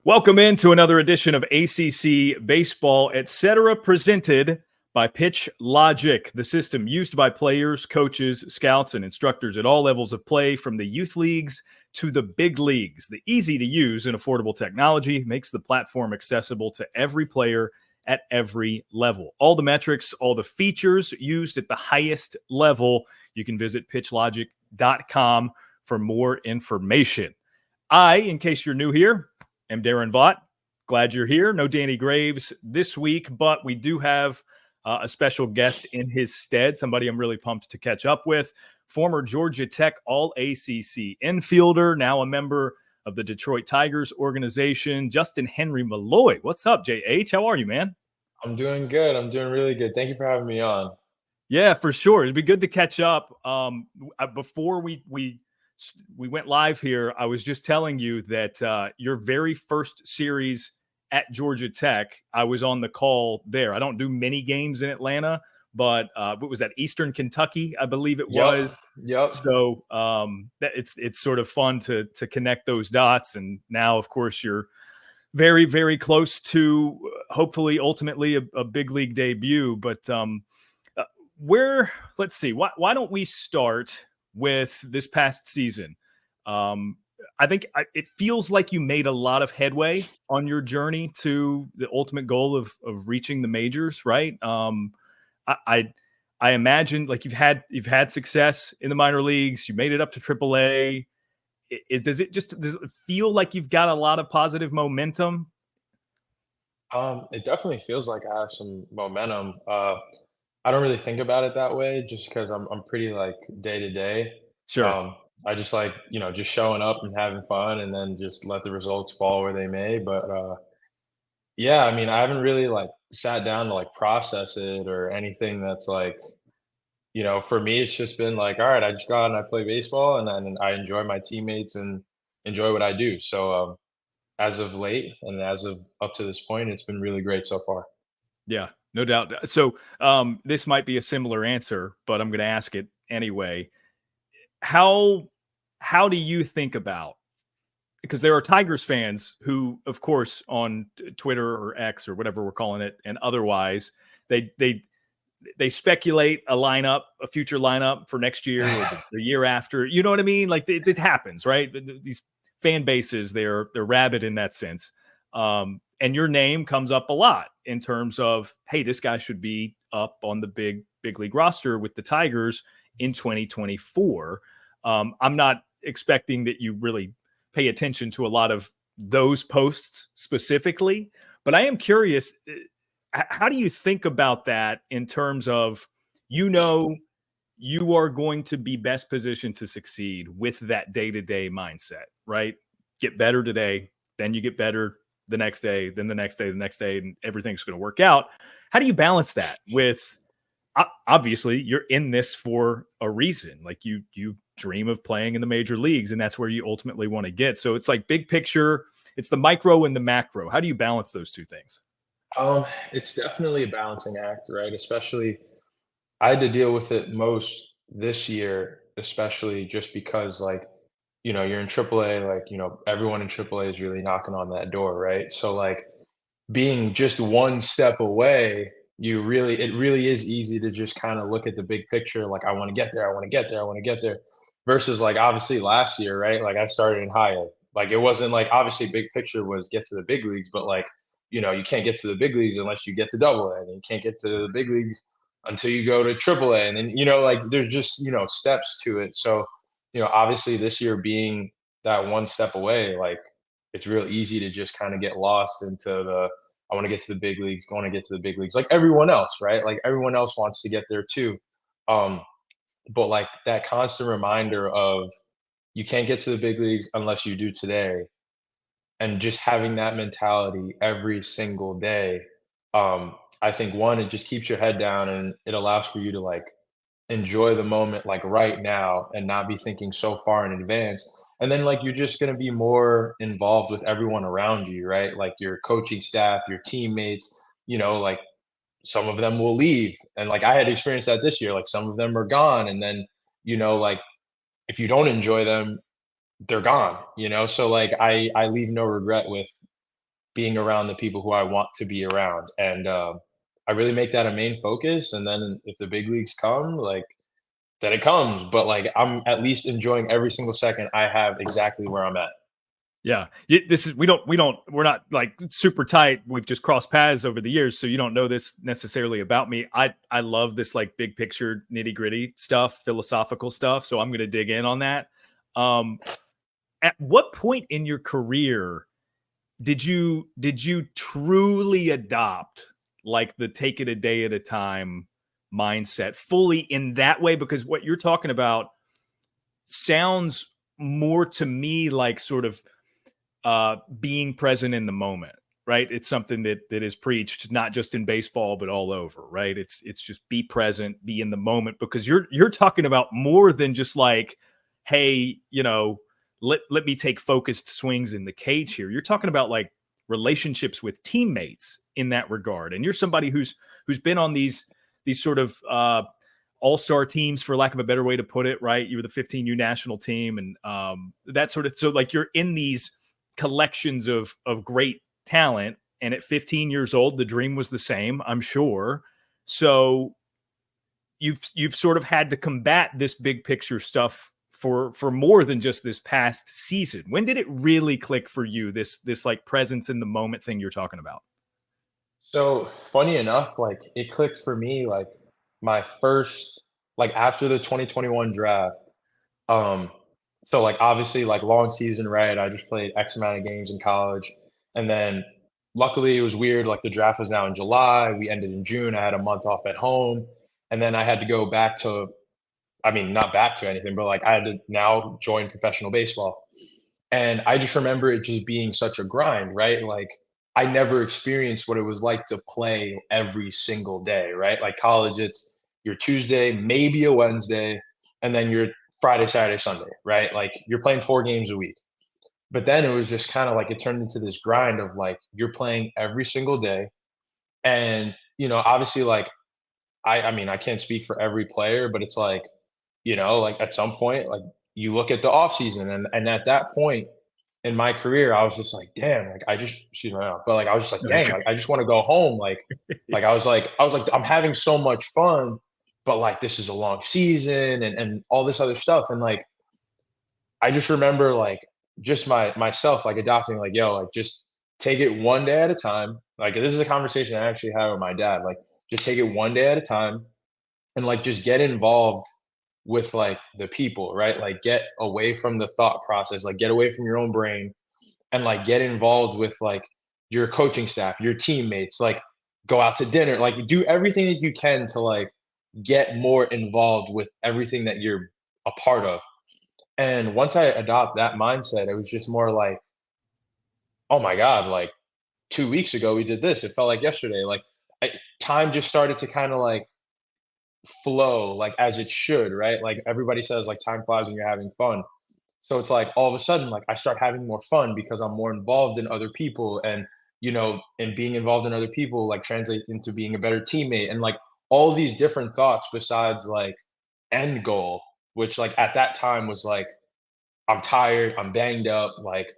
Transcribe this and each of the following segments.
Welcome into another edition of ACC Baseball, etc., presented by Pitch Logic, the system used by players, coaches, scouts, and instructors at all levels of play, from the youth leagues to the big leagues. The easy-to-use and affordable technology makes the platform accessible to every player at every level. All the metrics, all the features used at the highest level. You can visit pitchlogic.com for more information. In case you're new here, I'm Daron. Glad you're here. No Danny Graves this week, but we do have a special guest in his stead, somebody I'm really pumped to catch up with. Former Georgia Tech All-ACC infielder, now a member of the Detroit Tigers organization, Justyn-Henry Malloy. What's up, JH? How are you, man? I'm doing good. I'm doing really good. Thank you for having me on. Yeah, for sure. It'd be good to catch up. Before we went live here, I was just telling you that your very first series at Georgia Tech, I was on the call there. I don't do many games in Atlanta, but what was that, Eastern Kentucky, I believe it was. Yep. So it's sort of fun to connect those dots. And now, of course, you're very, very close to hopefully ultimately a big league debut. But let's see, why don't we start with this past season? I think it feels like you made a lot of headway on your journey to the ultimate goal of reaching the majors, right? I imagine, like, you've had success in the minor leagues. You made it up to AAA. Does it feel like you've got a lot of positive momentum? It definitely feels like I have some momentum. I don't really think about it that way just because I'm pretty like day to day. Sure. I just like, just showing up and having fun and then just let the results fall where they may. But yeah, I mean, I haven't really like sat down to like process it or anything that's like, for me, it's just been like, all right, I just go out and I play baseball and then I enjoy my teammates and enjoy what I do. So as of late and as of up to this point, it's been really great so far. Yeah, no doubt. So this might be a similar answer, but I'm going to ask it anyway. How do you think about, because there are Tigers fans who, of course, on Twitter or X or whatever we're calling it, and otherwise, they speculate a future lineup for next year or the year after. You know what I mean? Like, it happens, right? These fan bases, they're rabid in that sense. And your name comes up a lot in terms of, hey, this guy should be up on the big league roster with the Tigers in 2024. I'm not expecting that you really pay attention to a lot of those posts specifically, but I am curious, how do you think about that in terms of, you are going to be best positioned to succeed with that day-to-day mindset, right? Get better today, then you get better the next day, then the next day, the next day, and everything's going to work out. How do you balance that with, obviously, you're in this for a reason. Like, you dream of playing in the major leagues, and that's where you ultimately want to get. So it's like big picture, it's the micro and the macro. How do you balance those two things? It's definitely a balancing act, right? Especially, I had to deal with it most this year, especially just because, like, you're in AAA, like, everyone in AAA is really knocking on that door, right? So, like, being just one step away, it really is easy to just kind of look at the big picture, like, I want to get there, I want to get there, I want to get there. Versus, like, obviously last year, right? Like, I started in high A. Like, it wasn't like, obviously big picture was get to the big leagues, but like, you can't get to the big leagues unless you get to double A, and you can't get to the big leagues until you go to triple A. And then, like, there's just, steps to it. So, obviously this year being that one step away, like, it's real easy to just kind of get lost into I want to get to the big leagues, going to get to the big leagues, like everyone else, right? Like, everyone else wants to get there too. Um, but like that constant reminder of, you can't get to the big leagues unless you do today, and just having that mentality every single day. I think, one, it just keeps your head down and it allows for you to like enjoy the moment like right now and not be thinking so far in advance. And then, like, you're just going to be more involved with everyone around you, right? Like your coaching staff, your teammates, like, some of them will leave. And like, I had experienced that this year, like some of them are gone. And then, like, if you don't enjoy them, they're gone. So like, I leave no regret with being around the people who I want to be around. And I really make that a main focus. And then if the big leagues come, like, then it comes. But like, I'm at least enjoying every single second I have exactly where I'm at. Yeah. This is, we're not like super tight. We've just crossed paths over the years. So you don't know this necessarily about me. I love this like big picture, nitty gritty stuff, philosophical stuff. So I'm going to dig in on that. At what point in your career did you truly adopt like the take it a day at a time mindset fully in that way? Because what you're talking about sounds more to me like sort of being present in the moment, right? It's something that is preached not just in baseball but all over, right? It's just be present, be in the moment, because you're talking about more than just like, hey, you know, let me take focused swings in the cage here. You're talking about like relationships with teammates in that regard, and you're somebody who's been on these sort of all-star teams, for lack of a better way to put it, right? You were the 15U national team, and that sort of, so like you're in these collections of great talent. And at 15 years old, the dream was the same, I'm sure. So you've sort of had to combat this big picture stuff for more than just this past season. When did it really click for you, this like presence in the moment thing you're talking about? So funny enough, like it clicked for me like my first, like after the 2021 draft. Um, so like obviously like long season, right? I just played X amount of games in college. And then luckily it was weird, like the draft was now in July. We ended in June. I had a month off at home. And then I had to go back to, I mean, not back to anything, but like I had to now join professional baseball. And I just remember it just being such a grind, right? Like I never experienced what it was like to play every single day, right? Like college, it's your Tuesday, maybe a Wednesday, and then your Friday, Saturday, Sunday, right? Like you're playing 4 games a week. But then it was just kind of like it turned into this grind of like you're playing every single day. And, obviously like I mean, I can't speak for every player, but it's like, like at some point, like you look at the off season and at that point in my career, I was just like, damn, like I just excuse me, but like I was just like, dang, like I just want to go home. Like I was like, I'm having so much fun, but like this is a long season and all this other stuff. And like I just remember like just myself like adopting like, yo, like just take it one day at a time. Like this is a conversation I actually had with my dad. Like just take it one day at a time and like just get involved with like the people, right? Like get away from the thought process, like get away from your own brain and like get involved with like your coaching staff, your teammates, like go out to dinner, like do everything that you can to like get more involved with everything that you're a part of. And once I adopt that mindset, it was just more like, oh my God, like 2 weeks ago we did this. It felt like yesterday. Like time just started to kind of like flow like as it should, right? Like everybody says like time flies when you're having fun. So it's like all of a sudden like I start having more fun because I'm more involved in other people and and being involved in other people like translate into being a better teammate and like all these different thoughts besides like end goal, which like at that time was like I'm tired, I'm banged up, like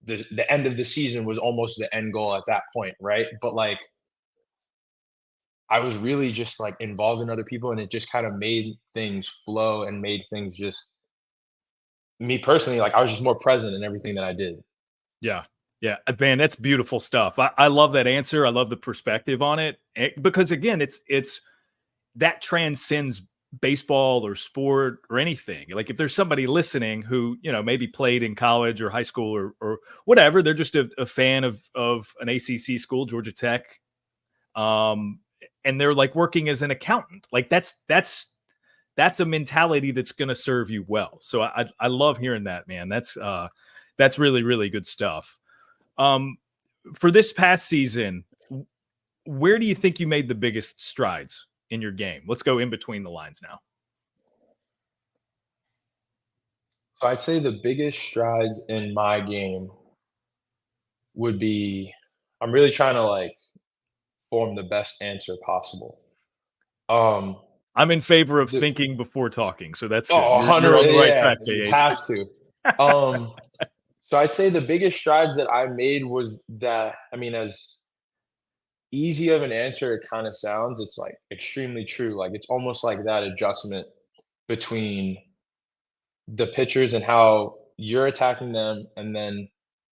the end of the season was almost the end goal at that point, right? But like I was really just like involved in other people and it just kind of made things flow and made things just me personally, like I was just more present in everything that I did. Yeah. Yeah. Man, that's beautiful stuff. I love that answer. I love the perspective on it, because again, it's that transcends baseball or sport or anything. Like if there's somebody listening who, maybe played in college or high school or whatever, they're just a fan of an ACC school, Georgia Tech. And they're like working as an accountant. Like that's a mentality that's going to serve you well. So I love hearing that, man. That's really, really good stuff. For this past season, where do you think you made the biggest strides in your game? Let's go in between the lines now. So I'd say the biggest strides in my game would be I'm really trying to like form the best answer possible. Um I'm in favor of the thinking before talking, so that's good. Oh, You're 100, on the right yeah, track, you JH. have to. Um So I'd say the biggest strides that I made was that, I mean, as easy of an answer it kind of sounds, it's like extremely true. Like it's almost like that adjustment between the pitchers and how you're attacking them, and then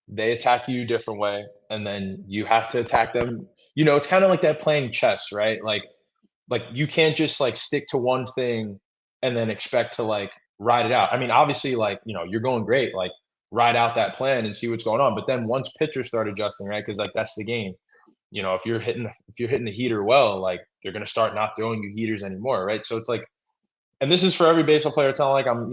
they attack you a different way, and then you have to attack them. It's kind of like that playing chess, right? Like you can't just like stick to one thing and then expect to like ride it out. I mean, obviously, like you're going great, like ride out that plan and see what's going on. But then once pitchers start adjusting, right? Because like that's the game. If you're hitting the heater well, like they're gonna start not throwing you heaters anymore, right? So it's like, and this is for every baseball player. It's not like I'm,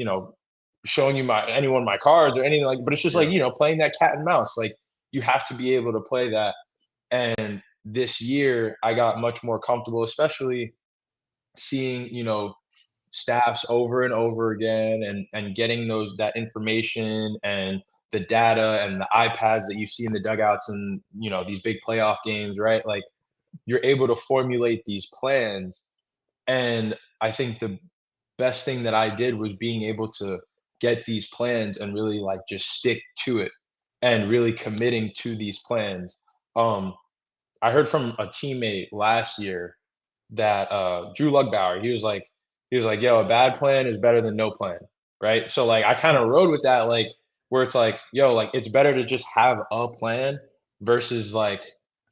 showing you my cards or anything like, but it's just like, Yeah. playing that cat and mouse. Like you have to be able to play that. And this year I got much more comfortable, especially seeing, staffs over and over again, and getting that information and the data and the iPads that you see in the dugouts and these big playoff games, right? Like you're able to formulate these plans. And I think the best thing that I did was being able to get these plans and really like just stick to it and really committing to these plans. Um, I heard from a teammate last year that Drew Lugbauer, he was like, yo, a bad plan is better than no plan. Right. So like I kind of rode with that, like where it's like, yo, like it's better to just have a plan versus like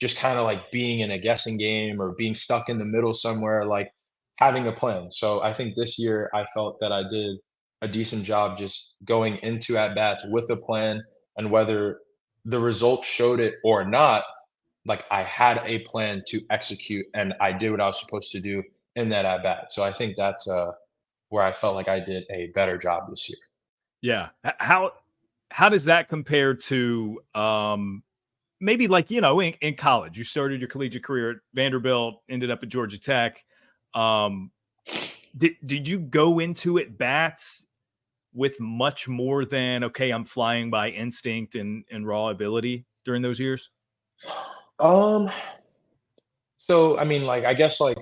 just kind of like being in a guessing game or being stuck in the middle somewhere, like having a plan. So I think this year I felt that I did a decent job just going into at bats with a plan, and whether the results showed it or not, like I had a plan to execute and I did what I was supposed to do in that at bat. So I think that's where I felt like I did a better job this year. Yeah. How does that compare to maybe like, in college? You started your collegiate career at Vanderbilt, ended up at Georgia Tech. Um, did you go into it bats with much more than, okay, I'm flying by instinct and raw ability during those years? Um, so I mean, like I guess like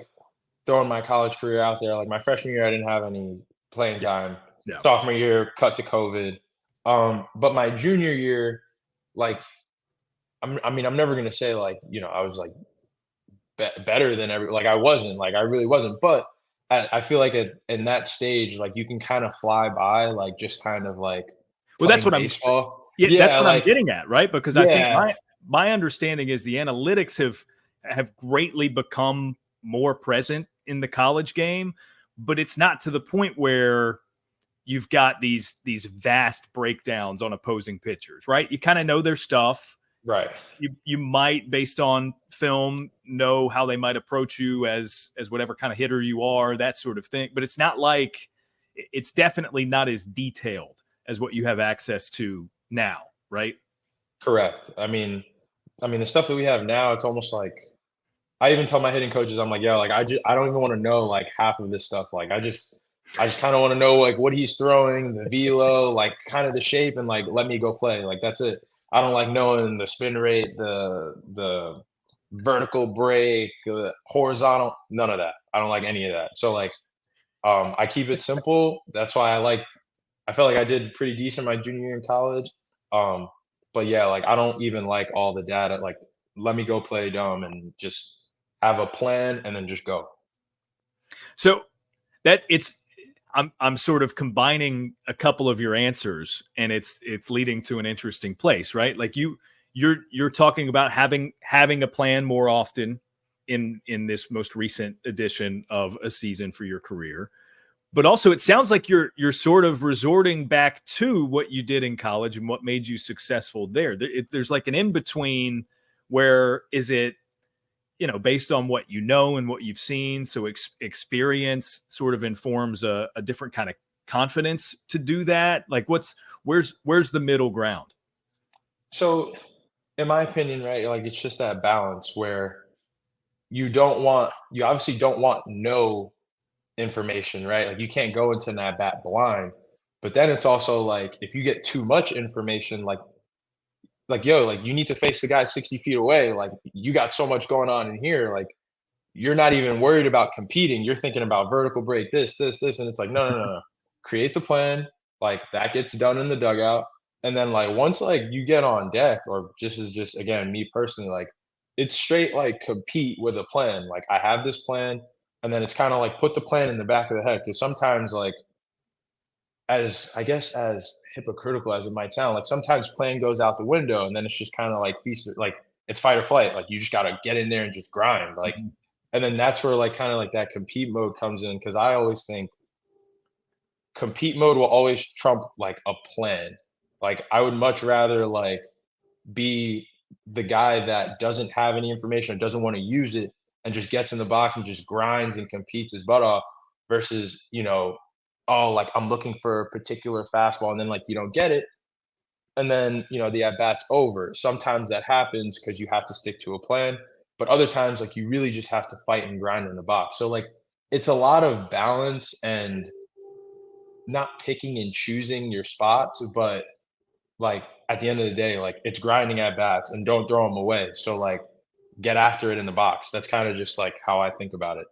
throwing my college career out there, like my freshman year I didn't have any playing Yeah. time. Yeah. Sophomore year, cut to COVID. But my junior year, like I mean, I'm never gonna say like, I was like better than like I wasn't, like I really wasn't. But I feel like in that stage, like you can kind of fly by, like just kind of like Well, that's playing what I'm baseball. Yeah, that's Yeah, what I'm like getting at, right? Because I think yeah, my understanding is the analytics have greatly become more present in the college game, but it's not to the point where you've got these vast breakdowns on opposing pitchers, right? You kind of know their stuff. right. You might, based on film, know how they might approach you as whatever kind of hitter you are, that sort of thing. But it's not like it's definitely not as detailed as what you have access to now, right? Correct. I mean the stuff that we have now, it's almost like I even tell my hitting coaches, I'm like, yo, like I don't even want to know like half of this stuff. Like I just kind of want to know like what he's throwing, the velo, like kind of the shape, and like let me go play. Like that's it. I don't like knowing the spin rate, the vertical break, horizontal, none of that. I don't like any of that. So like I keep it simple. That's why I felt like I did pretty decent my junior year in college. Um, but yeah, like I don't even like all the data. Like let me go play dumb and just have a plan and then just go. So that it's I'm sort of combining a couple of your answers, and it's leading to an interesting place, right? Like you're talking about having a plan more often in this most recent edition of a season for your career. But also it sounds like you're sort of resorting back to what you did in college and what made you successful there. There's like an in between where is it, based on what you know and what you've seen. So experience sort of informs a different kind of confidence to do that. Like where's the middle ground? So in my opinion, right, like it's just that balance where you obviously don't want no information, right? Like you can't go into an at bat blind. But then it's also like if you get too much information, like yo, like you need to face the guy 60 feet away. Like you got so much going on in here. Like you're not even worried about competing. You're thinking about vertical break, this, and it's like, no. Create the plan. Like that gets done in the dugout, And then like once like you get on deck, or just again me personally, like it's straight like compete with a plan. Like I have this plan, and then it's kind of like put the plan in the back of the head, because sometimes like, as I guess as hypocritical as it might sound, like sometimes plan goes out the window, and then it's just kind of like feast, like it's fight or flight. Like you just gotta get in there and just grind. Like, Mhm. and then that's where like kind of like that compete mode comes in, because I always think compete mode will always trump like a plan. Like I would much rather like be the guy that doesn't have any information or doesn't want to use it, and just gets in the box and just grinds and competes his butt off, versus, oh, like I'm looking for a particular fastball and then like you don't get it. And then, the at bat's over. Sometimes that happens because you have to stick to a plan. But other times, like you really just have to fight and grind in the box. So like it's a lot of balance and not picking and choosing your spots, but like at the end of the day, like it's grinding at bats and don't throw them away. So like get after it in the box. That's kind of just like how I think about it.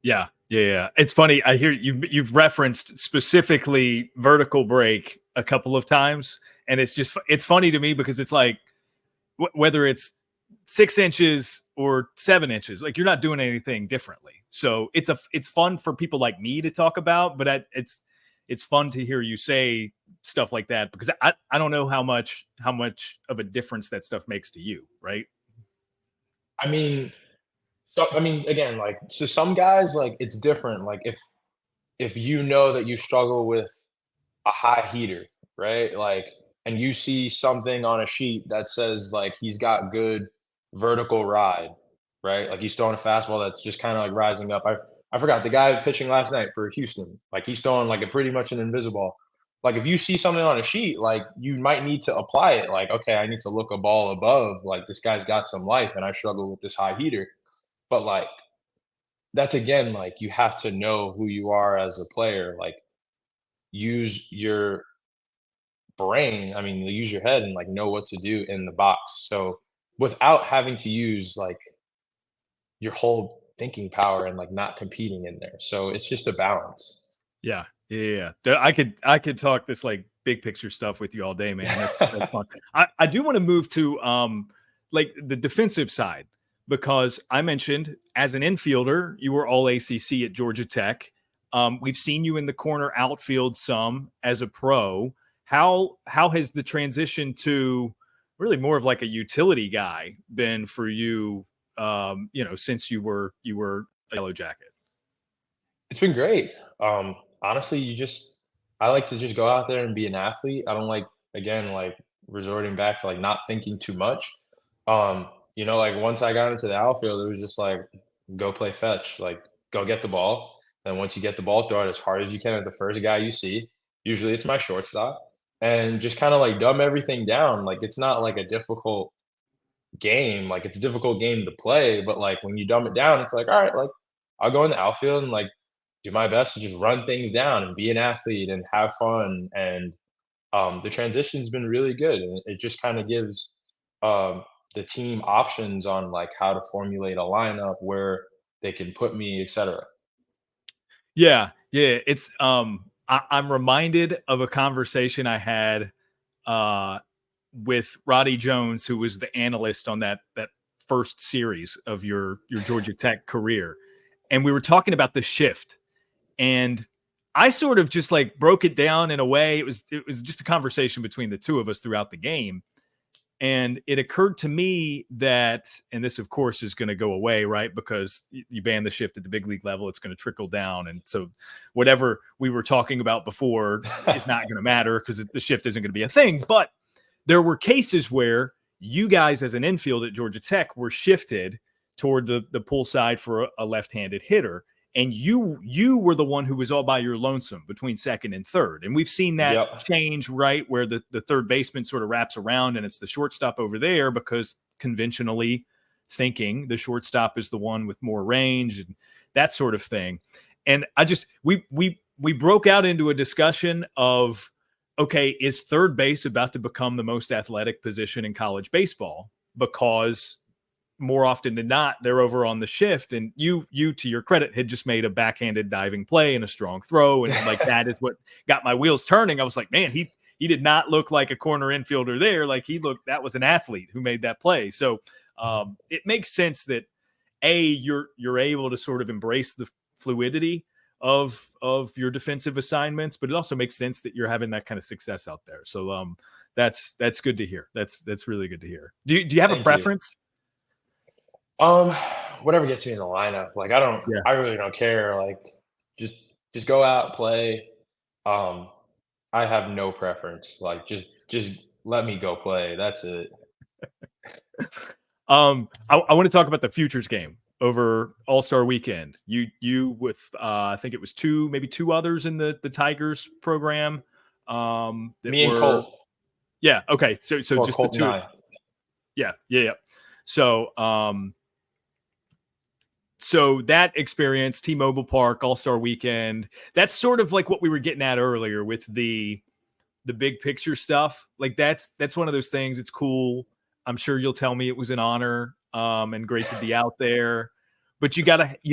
Yeah, yeah, yeah. It's funny. I hear you've referenced specifically vertical break a couple of times, and it's funny to me because it's like whether it's 6 inches or 7 inches, like you're not doing anything differently. So it's fun for people like me to talk about, but it's fun to hear you say stuff like that, because I don't know how much of a difference that stuff makes to you, right? I mean, again, like so some guys like it's different. Like if you know that you struggle with a high heater, right? Like, and you see something on a sheet that says like he's got good vertical ride, right? Like he's throwing a fastball that's just kind of like rising up. I forgot the guy pitching last night for Houston. Like he's throwing like a pretty much an invisible. Like if you see something on a sheet, like you might need to apply it. Like, okay, I need to look a ball above. Like this guy's got some life, and I struggle with this high heater. But like that's again, like you have to know who you are as a player. Like use your brain, I mean, use your head and like know what to do in the box. So without having to use like your whole thinking power and like not competing in there. So it's just a balance. Yeah, yeah, yeah. I could talk this like big picture stuff with you all day, man. That's fun. I do want to move to like the defensive side, because I mentioned as an infielder, you were all ACC at Georgia Tech. We've seen you in the corner outfield some as a pro. How has the transition to really more of like a utility guy been for you? Since you were a Yellow Jacket. It's been great. Honestly, I like to just go out there and be an athlete. I don't like, again, like resorting back to like not thinking too much. Like once I got into the outfield, it was just like go play fetch, like go get the ball. And once you get the ball, throw it as hard as you can at the first guy you see. Usually it's my shortstop. And just kind of like dumb everything down. Like it's not like a difficult game. Like it's a difficult game to play, but like when you dumb it down, it's like, all right, like I'll go in the outfield and like do my best to just run things down and be an athlete and have fun. And the transition's been really good, and it just kind of gives the team options on like how to formulate a lineup, where they can put me, etc. Yeah, yeah. I'm reminded of a conversation I had with Roddy Jones, who was the analyst on that first series of your Georgia Tech career. And we were talking about the shift. And I sort of just like broke it down in a way. It was just a conversation between the two of us throughout the game. And it occurred to me that, and this, of course, is going to go away, right? Because you ban the shift at the big league level, it's going to trickle down. And so whatever we were talking about before is not going to matter because the shift isn't going to be a thing. But there were cases where you guys as an infield at Georgia Tech were shifted toward the pull side for a left-handed hitter. And you were the one who was all by your lonesome between second and third. And we've seen that Yep. change, right, where the third baseman sort of wraps around and it's the shortstop over there, because conventionally thinking the shortstop is the one with more range and that sort of thing. And we broke out into a discussion of, okay, is third base about to become the most athletic position in college baseball? Because more often than not, they're over on the shift. And you, to your credit, had just made a backhanded diving play and a strong throw. And like, that is what got my wheels turning. I was like, man, he he did not look like a corner infielder there. Like that was an athlete who made that play. So it makes sense that you're able to sort of embrace the fluidity of your defensive assignments, but it also makes sense that you're having that kind of success out there. So that's good to hear. That's really good to hear. Do you have a Thank you. preference? Um, Whatever gets me in the lineup. Like Yeah. I really don't care. Like just go out, play. Um, I have no preference. Like just let me go play. That's it. I want to talk about the futures game over All-Star Weekend. You with I think it was maybe two others in the Tigers program. That Me and were Colt. Yeah. Okay. So Or just the Colt and two. I. Yeah. So so that experience, T-Mobile Park, All-Star Weekend, that's sort of like what we were getting at earlier with the big picture stuff. Like that's one of those things. It's cool. I'm sure you'll tell me it was an honor and great to be out there. But you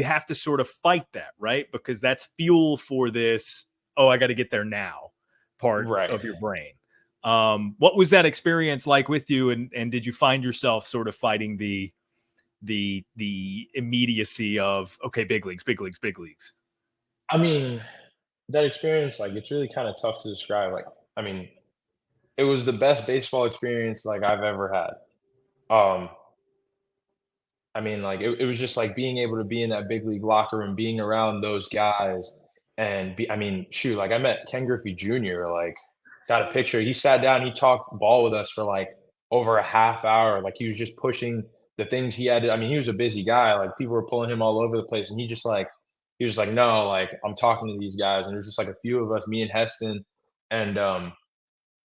have to sort of fight that, right? Because that's fuel for this, oh, I got to get there now part Right. of your brain. What was that experience like with you? And did you find yourself sort of fighting the immediacy of, okay, big leagues? I mean, that experience, like it's really kind of tough to describe. Like, I mean, it was the best baseball experience like I've ever had. Um, I mean, like it was just like being able to be in that big league locker room, being around those guys, and I mean, shoot, like I met Ken Griffey Jr. Like, got a picture. He sat down, he talked ball with us for like over a half hour. Like he was just pushing the things he had to. I mean, he was a busy guy. Like people were pulling him all over the place, and he was like, no, like I'm talking to these guys, and there's just like a few of us, me and Heston, and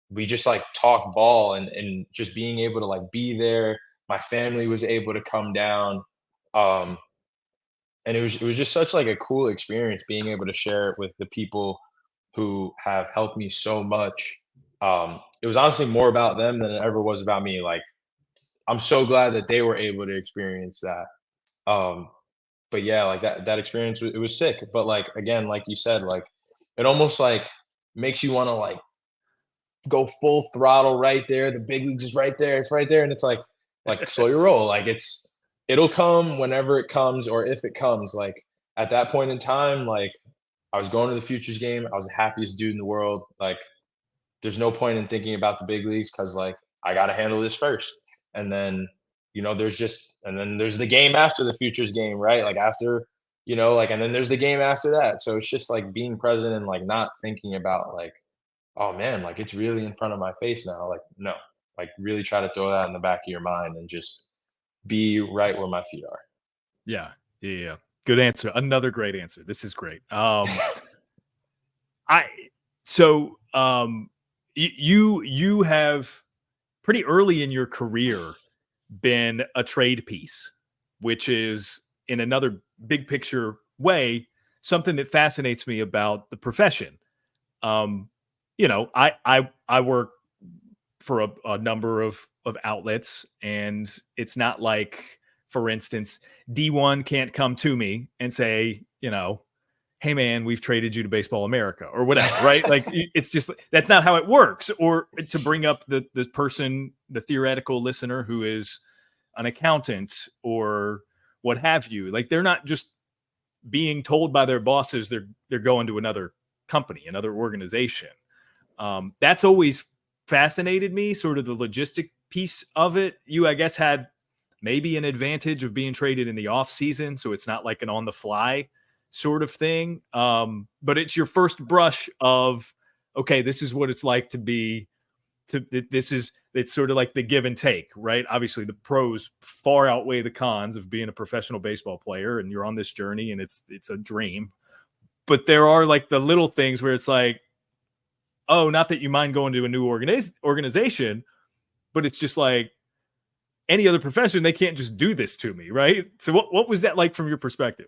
we just like talk ball and just being able to like be there. My family was able to come down. Um, and it was just such like a cool experience being able to share it with the people who have helped me so much. It was honestly more about them than it ever was about me. Like I'm so glad that they were able to experience that. Um, but yeah, like that experience it was sick. But like again, like you said, like it almost like makes you want to like go full throttle right there. The big leagues is right there. It's right there. And it's like slow your roll. Like it'll come whenever it comes or if it comes. Like at that point in time, like I was going to the futures game. I was the happiest dude in the world. Like there's no point in thinking about the big leagues because like I gotta handle this first. And then, and then there's the game after the futures game, right? Like after, like and then there's the game after that. So it's just like being present and like not thinking about like oh man, like it's really in front of my face now. Like, no, like really try to throw that in the back of your mind and just be right where my feet are. Yeah. Good answer. Another great answer. This is great. I so you have pretty early in your career been a trade piece, which is in another big picture way something that fascinates me about the profession. Um, I work for a number of outlets, and it's not like, for instance, D1 can't come to me and say, hey man, we've traded you to Baseball America or whatever, right? Like it's just that's not how it works. Or to bring up the person, the theoretical listener who is an accountant or what have you, like they're not just being told by their bosses they're going to another company, another organization. That's always fascinated me, sort of the logistic piece of it. You, I guess, had maybe an advantage of being traded in the off season, so it's not like an on the fly sort of thing. But it's your first brush of, okay, this is what it's like to be. It's sort of like the give and take, right? Obviously, the pros far outweigh the cons of being a professional baseball player, and you're on this journey, and it's a dream. But there are like the little things where it's like, oh, not that you mind going to a new organization, but it's just like any other profession, they can't just do this to me, right? So what was that like from your perspective?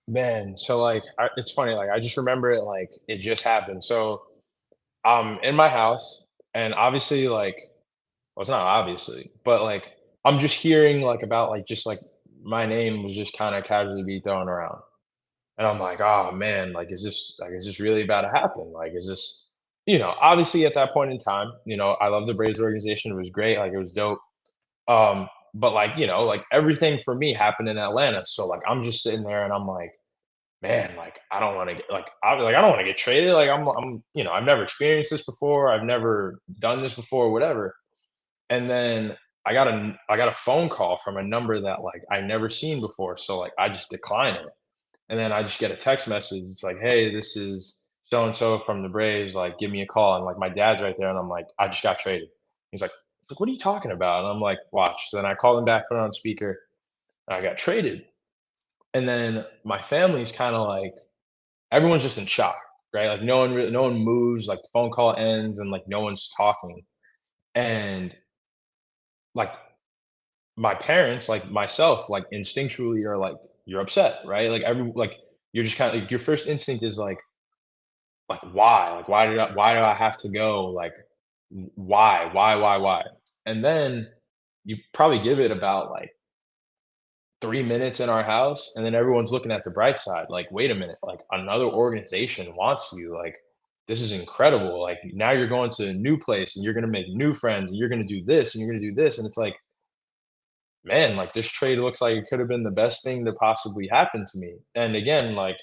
Man, so like it's funny, like I just remember it like it just happened. So I'm in my house and obviously like well it's not obviously, but like I'm just hearing like about like just like my name was just kind of casually be thrown around. And I'm like, oh man, like is this really about to happen? Like is this obviously at that point in time, I love the Braves organization. It was great. Like it was dope. But like, like everything for me happened in Atlanta. So like I'm just sitting there and I'm like, man, like I don't want to get I don't want to get traded. Like I've never experienced this before. I've never done this before, whatever. And then I got a phone call from a number that like I never seen before. So like I just decline it. And then I just get a text message. It's like, hey, this is so and so from the Braves. Like, give me a call. And like my dad's right there, and I'm like, I just got traded. He's like, what are you talking about? And I'm like, watch. So then I call him back, put it on speaker, and I got traded. And then my family's kind of like, everyone's just in shock, right? Like no one moves. Like the phone call ends, and like no one's talking. And like my parents, like myself, like instinctually are like, you're upset, right? Like you're just kind of like your first instinct is like why? Like why do I have to go? Like why? And then you probably give it about like 3 minutes in our house, and then everyone's looking at the bright side. Like, wait a minute, like another organization wants you. Like, this is incredible. Like now you're going to a new place and you're gonna make new friends and you're gonna do this and you're gonna do this. And it's like, man, like this trade looks like it could have been the best thing to possibly happen to me. And again, like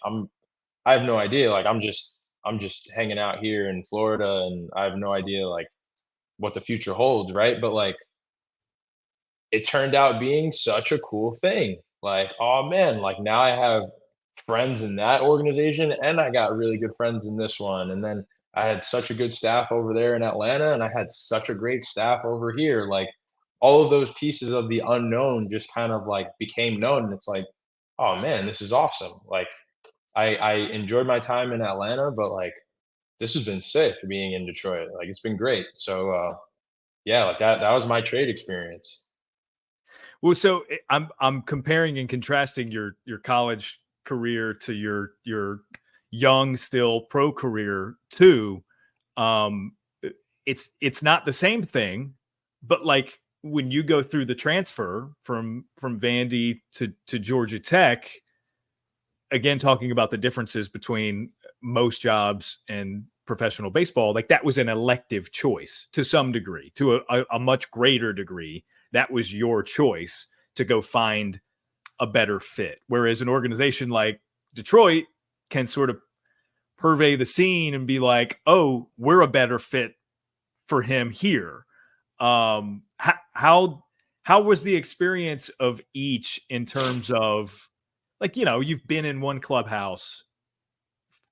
I have no idea. Like I'm just hanging out here in Florida and I have no idea like what the future holds, right? But like it turned out being such a cool thing. Like, oh man, like now I have friends in that organization and I got really good friends in this one. And then I had such a good staff over there in Atlanta and I had such a great staff over here. Like all of those pieces of the unknown just kind of like became known. And it's like, oh man, this is awesome. Like I enjoyed my time in Atlanta, but like this has been sick being in Detroit. Like it's been great. So yeah, like that was my trade experience. Well, so I'm comparing and contrasting your college career to your young still pro career too. Um, it's not the same thing, but like when you go through the transfer from Vandy to Georgia Tech, again talking about the differences between most jobs and professional baseball, like that was an elective choice to some degree, to a much greater degree. That was your choice to go find a better fit. Whereas an organization like Detroit can sort of purvey the scene and be like, oh, we're a better fit for him here. How was the experience of each in terms of like, you've been in one clubhouse,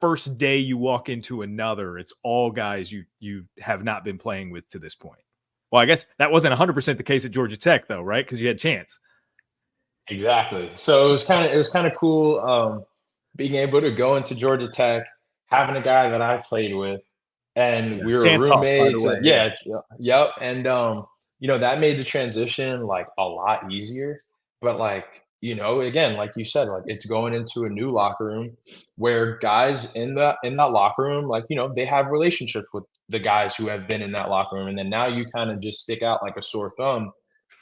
first day you walk into another, it's all guys you have not been playing with to this point. Well, I guess that wasn't 100% the case at Georgia Tech though, right? Because you had Chance. Exactly. So it was kind of cool being able to go into Georgia Tech, having a guy that I played with, and Yeah. we were Chance Hoff, by the roommates. way. And Yeah. yeah, yep. And that made the transition like a lot easier. But like, again, like you said, like it's going into a new locker room where guys in that locker room, like, they have relationships with the guys who have been in that locker room. And then now you kind of just stick out like a sore thumb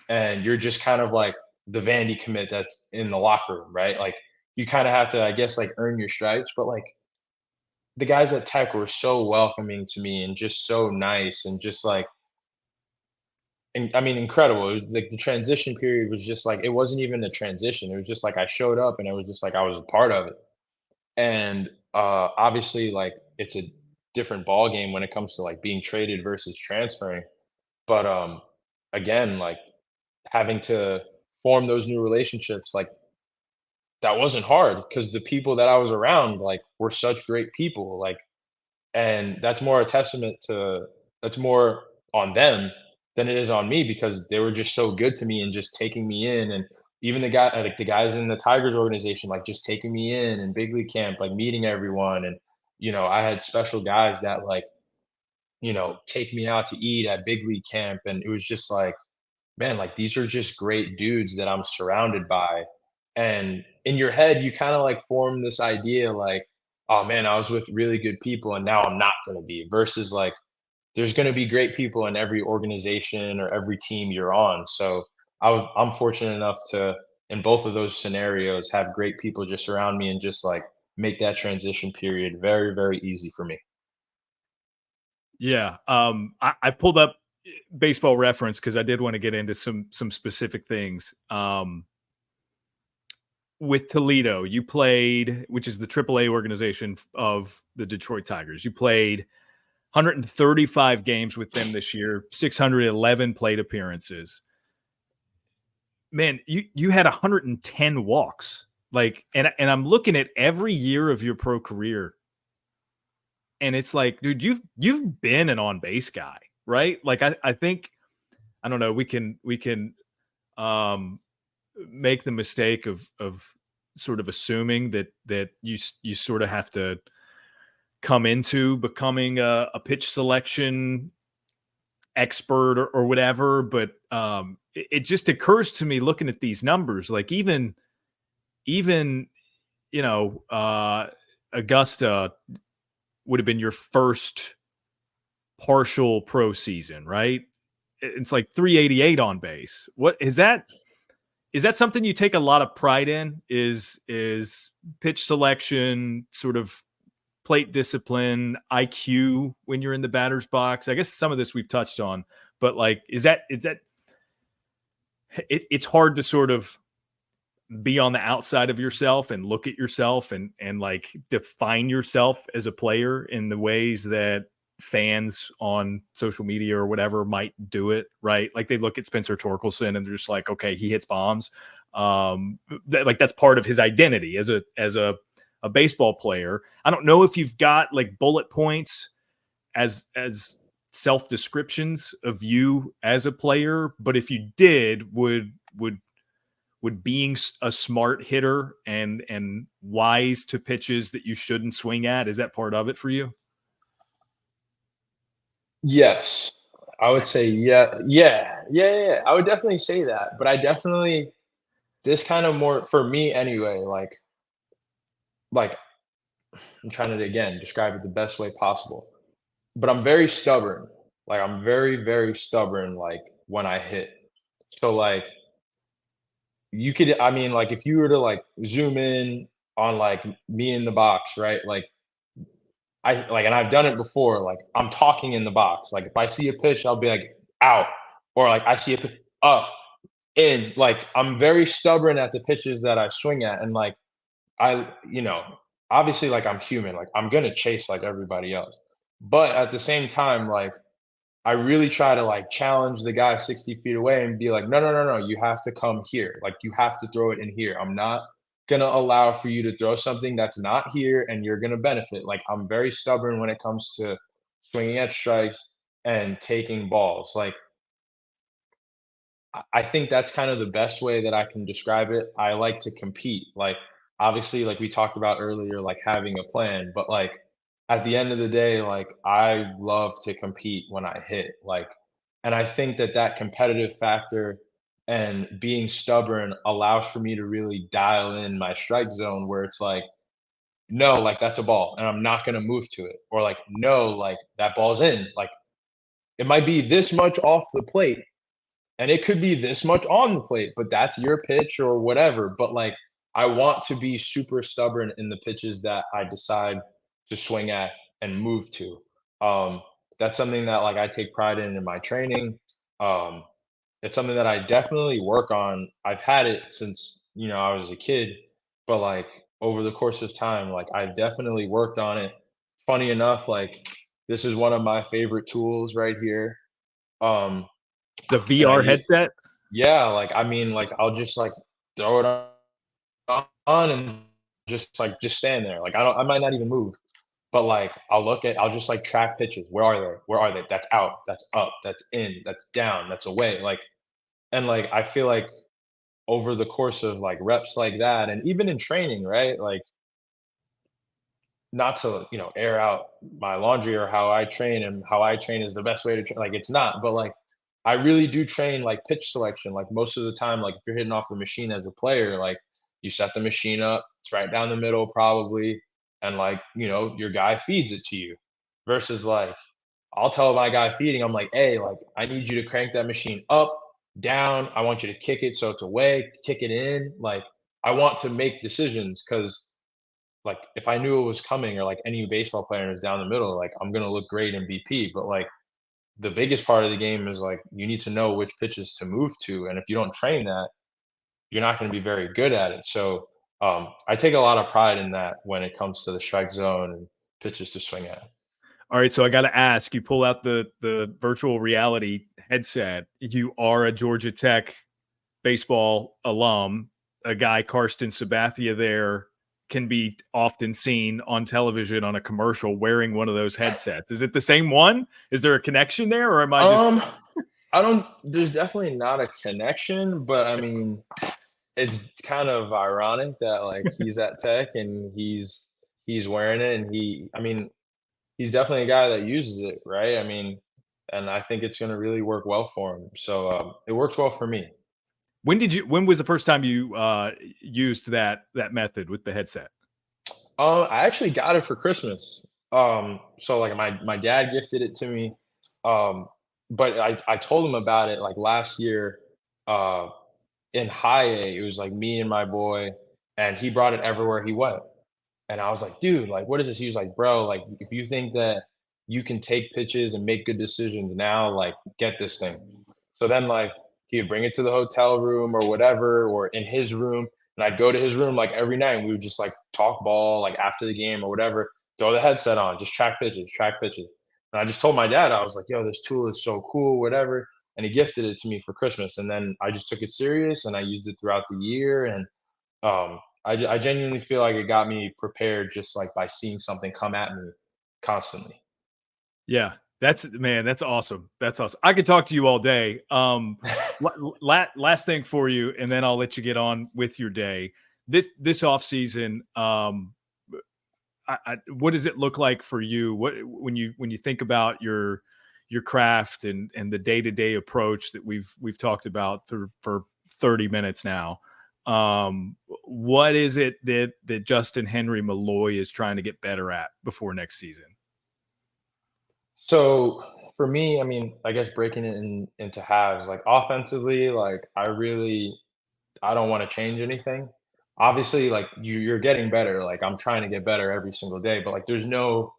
and you're just kind of like the Vandy commit that's in the locker room, right? Like you kind of have to, I guess, like earn your stripes. But like the guys at Tech were so welcoming to me and just so nice and just like, and I mean, incredible. It was like the transition period was just like it wasn't even a transition. It was just like I showed up and it was just like I was a part of it. And obviously, like it's a different ball game when it comes to like being traded versus transferring. But again, like having to form those new relationships, like that wasn't hard because the people that I was around, like, were such great people, like, and that's more a testament to that's more on them than it is on me because they were just so good to me and just taking me in, and even the guys in the Tigers organization, like, just taking me in and big league camp, like, meeting everyone, and, I had special guys that, like, take me out to eat at big league camp, and it was just like, man, like these are just great dudes that I'm surrounded by. And in your head, you kind of like form this idea like, oh man, I was with really good people and now I'm not going to be, versus like, there's going to be great people in every organization or every team you're on. So I'm fortunate enough to, in both of those scenarios, have great people just around me and just like make that transition period very, very easy for me. Yeah. I pulled up Baseball Reference because I did want to get into some specific things. With Toledo, you played, which is the AAA organization of the Detroit Tigers. You played 135 games with them this year, 611 plate appearances. Man, you had 110 walks. Like, and I'm looking at every year of your pro career, and it's like, dude, you've been an on base guy, right? Like, I think, I don't know, we can um make the mistake of sort of assuming that you sort of have to come into becoming a pitch selection expert or whatever, but it just occurs to me looking at these numbers, like even you know, Augusta would have been your first partial pro season, right? It's like 388 on base. What is that? Is that something you take a lot of pride in? Is pitch selection, sort of plate discipline, IQ when you're in the batter's box? I guess some of this we've touched on, but like, is that it's hard to sort of be on the outside of yourself and look at yourself and like define yourself as a player in the ways that fans on social media or whatever might do it, right? Like they look at Spencer Torkelson and they're just like, okay, he hits bombs. Like that's part of his identity as a baseball player. I don't know if you've got like bullet points as self descriptions of you as a player, but if you did, would being a smart hitter and wise to pitches that you shouldn't swing at, is that part of it for you? Yes, I would say yeah. I would definitely say that, but I definitely this kind of more for me anyway, like I'm trying to again describe it the best way possible. But I'm very stubborn. Like I'm very, very stubborn like when I hit. So like you could I mean like if you were to like zoom in on like me in the box, right? Like I like and I've done it before, like I'm talking in the box. Like if I see a pitch, I'll be like out or like I see a pitch up in. Like I'm very stubborn at the pitches that I swing at and like obviously, like, I'm human, like, I'm gonna chase like everybody else. But at the same time, like, I really try to, like, challenge the guy 60 feet away and be like, "No, no, no, no, you have to come here. Like, you have to throw it in here. I'm not gonna allow for you to throw something that's not here and you're gonna benefit." Like, I'm very stubborn when it comes to swinging at strikes and taking balls. Like, I think that's kind of the best way that I can describe it. I like to compete. Like, obviously, like we talked about earlier, like having a plan, but like at the end of the day, like I love to compete when I hit. Like, and I think that that competitive factor and being stubborn allows for me to really dial in my strike zone where it's like, no, like that's a ball and I'm not going to move to it. Or like, no, like that ball's in. Like, it might be this much off the plate and it could be this much on the plate, but that's your pitch or whatever. But like, I want to be super stubborn in the pitches that I decide to swing at and move to. Um, that's something that like I take pride in my training. Um, it's something that I definitely work on. I've had it since I was a kid, but like over the course of time, like I've definitely worked on it. Funny enough, like this is one of my favorite tools right here. Um, The and VR headset? yeah, like, I mean, like, I'll just, like, throw it on and just stand there. Like, I might not even move, but, like, I'll just, like, track pitches. Where are they? Where are they? That's out, that's up, that's in, that's down, that's away, like and, like, I feel like over the course of, like, reps like that and even in training, right? Like, not to, air out my laundry or how I train and how I train is the best way to train. Like it's not, but like I really do train like pitch selection. Like most of the time, like if you're hitting off the machine as a player, like you set the machine up, it's right down the middle probably, and like, your guy feeds it to you. Versus like I'll tell my guy feeding, I'm like, hey, like I need you to crank that machine up, down. I want you to kick it so it's away, kick it in. Like I want to make decisions because like if I knew it was coming or like any baseball player is down the middle, like I'm gonna look great in BP. But like the biggest part of the game is like you need to know which pitches to move to, and if you don't train that, you're not going to be very good at it. So I take a lot of pride in that when it comes to the strike zone and pitches to swing at. All right, so I got to ask. You pull out the virtual reality headset. You are a Georgia Tech baseball alum. A guy, Karsten Sabathia, there can be often seen on television on a commercial wearing one of those headsets. Is it the same one? Is there a connection there, or am I just? I don't. There's definitely not a connection, but I mean, it's kind of ironic that like he's at Tech and he's wearing it, and I mean, he's definitely a guy that uses it, right? I mean, and I think it's going to really work well for him. So it works well for me. When was the first time you used that method with the headset? I actually got it for Christmas. So like my dad gifted it to me. Um, but I told him about it like last year uh in high A. It was like me and my boy, and he brought it everywhere he went. And I was like, dude, like, what is this? He was like, bro, like, if you think that you can take pitches and make good decisions now, like, get this thing. So then, like, he would bring it to the hotel room or whatever, or in his room. And I'd go to his room like every night, and we would just like talk ball, like after the game or whatever, throw the headset on, just track pitches, track pitches. And I just told my dad, I was like, yo, this tool is so cool, whatever. And he gifted it to me for Christmas. And then I just took it serious and I used it throughout the year. And I genuinely feel like it got me prepared just like by seeing something come at me constantly. Yeah, that's awesome. That's awesome. I could talk to you all day. Last thing for you, and then I'll let you get on with your day. This off season, what does it look like for you? What when you think about your craft and the day-to-day approach that we've talked about for 30 minutes now? What is it that Justyn-Henry Malloy is trying to get better at before next season? So for me, I mean, I guess breaking it into halves, like offensively, like I don't want to change anything. Obviously, like you're getting better. Like I'm trying to get better every single day, but like there's no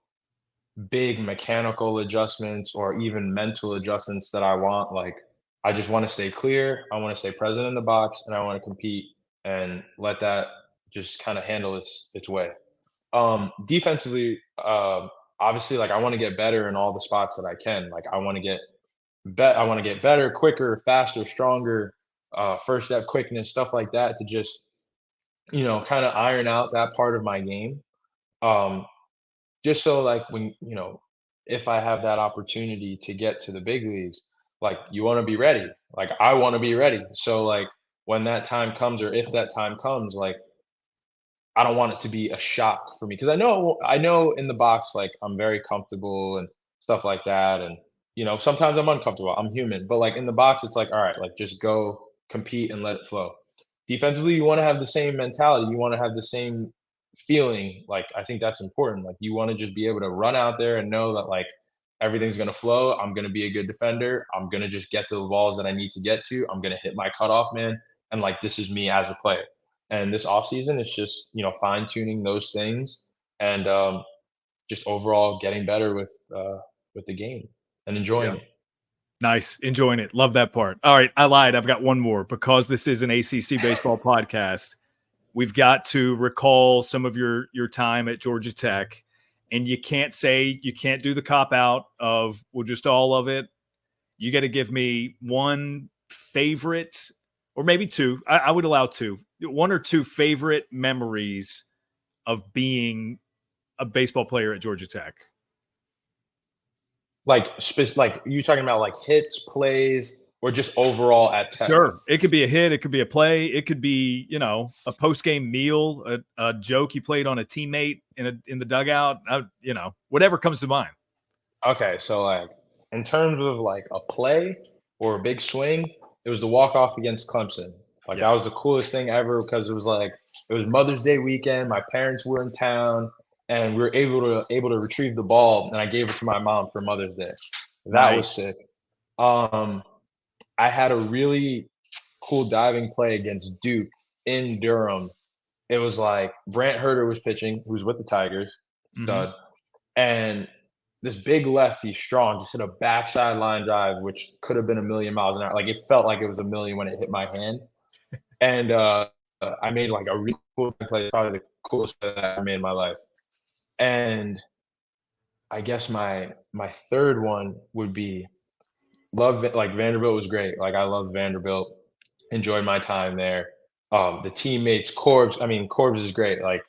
big mechanical adjustments or even mental adjustments that I want. Like I just want to stay clear. I want to stay present in the box, and I want to compete and let that just kind of handle its way. Defensively, obviously, like I want to get better in all the spots that I can. Like I want to get better, quicker, faster, stronger, first step quickness, stuff like that to just kind of iron out that part of my game. Um, just so like when if I have that opportunity to get to the big leagues, like you want to be ready. Like I want to be ready. So like when that time comes, or if that time comes, like I don't want it to be a shock for me because I know in the box like I'm very comfortable and stuff like that, and sometimes I'm uncomfortable. I'm human, but like in the box, it's like all right, like just go compete and let it flow. Defensively, you want to have the same mentality. You want to have the same feeling. Like I think that's important. Like you want to just be able to run out there and know that like everything's gonna flow. I'm gonna be a good defender. I'm gonna just get to the balls that I need to get to. I'm gonna hit my cutoff man, and like this is me as a player. And this offseason, it's just fine tuning those things and just overall getting better with the game and enjoying Yeah. it. Nice. Enjoying it. Love that part. All right. I lied. I've got one more because this is an ACC baseball podcast. We've got to recall some of your time at Georgia Tech, and you can't do the cop out of, well, just all of it. You got to give me one favorite, or maybe two. I would allow two, one or two favorite memories of being a baseball player at Georgia Tech. Like you talking about like hits, plays, or just overall at Tech? Sure. It could be a hit. It could be a play. It could be, a post-game meal, a joke you played on a teammate in the dugout, whatever comes to mind. Okay, so like in terms of like a play or a big swing, it was the walk off against Clemson. Like Yeah. that was the coolest thing ever because it was Mother's Day weekend. My parents were in town, and we were able to retrieve the ball, and I gave it to my mom for Mother's Day. That was Nice. sick. Um, I had a really cool diving play against Duke in Durham it was like Brant Herter was pitching, who's with the Tigers, Mhm. stud, and this big lefty, strong, just hit a backside line drive, which could have been a million miles an hour. Like it felt like it was a million when it hit my hand. And I made like a really cool play, probably the coolest play that I ever made in my life. And I guess my third one would be love it. Like Vanderbilt was great. Like I loved Vanderbilt, enjoyed my time there. The teammates, Corbs. I mean, Corbs is great. Like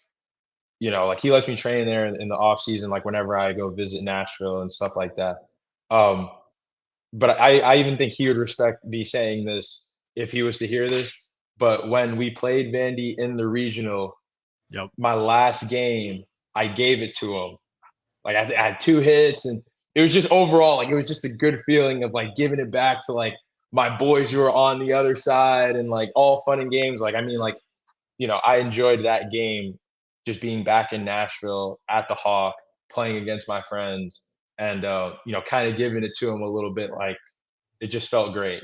like he lets me train there in the off season, like whenever I go visit Nashville and stuff like that. Um, but I even think he would respect me saying this if he was to hear this. But when we played Vandy in the regional, Yep. my last game, I gave it to him. Like I had 2 hits, and it was just overall like it was just a good feeling of like giving it back to like my boys who were on the other side and like all fun and games. Like I mean, like I enjoyed that game, just being back in Nashville at the Hawk, playing against my friends, and kind of giving it to them a little bit. Like it just felt great.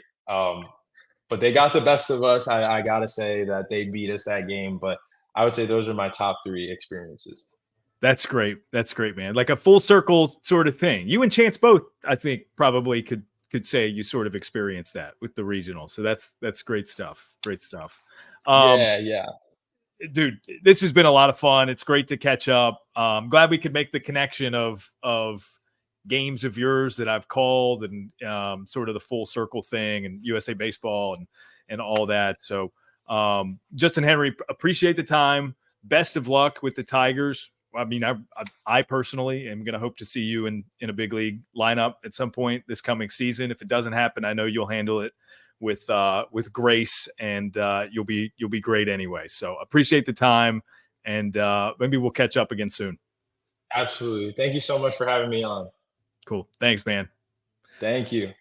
But they got the best of us. I gotta say that they beat us that game. But I would say those are my top 3 experiences. That's great. That's great, man. Like a full circle sort of thing. You and Chance both, I think, probably could say you sort of experienced that with the regional. So that's great stuff. Great stuff. Yeah, yeah. Dude, this has been a lot of fun. It's great to catch up. Glad we could make the connection of games of yours that I've called and sort of the full circle thing and USA Baseball and all that. So Justyn-Henry, appreciate the time. Best of luck with the Tigers. I mean, I personally am going to hope to see you in a big league lineup at some point this coming season. If it doesn't happen, I know you'll handle it with grace, and you'll be great anyway. So appreciate the time, and maybe we'll catch up again soon. Absolutely. Thank you so much for having me on. Cool. Thanks, man. Thank you.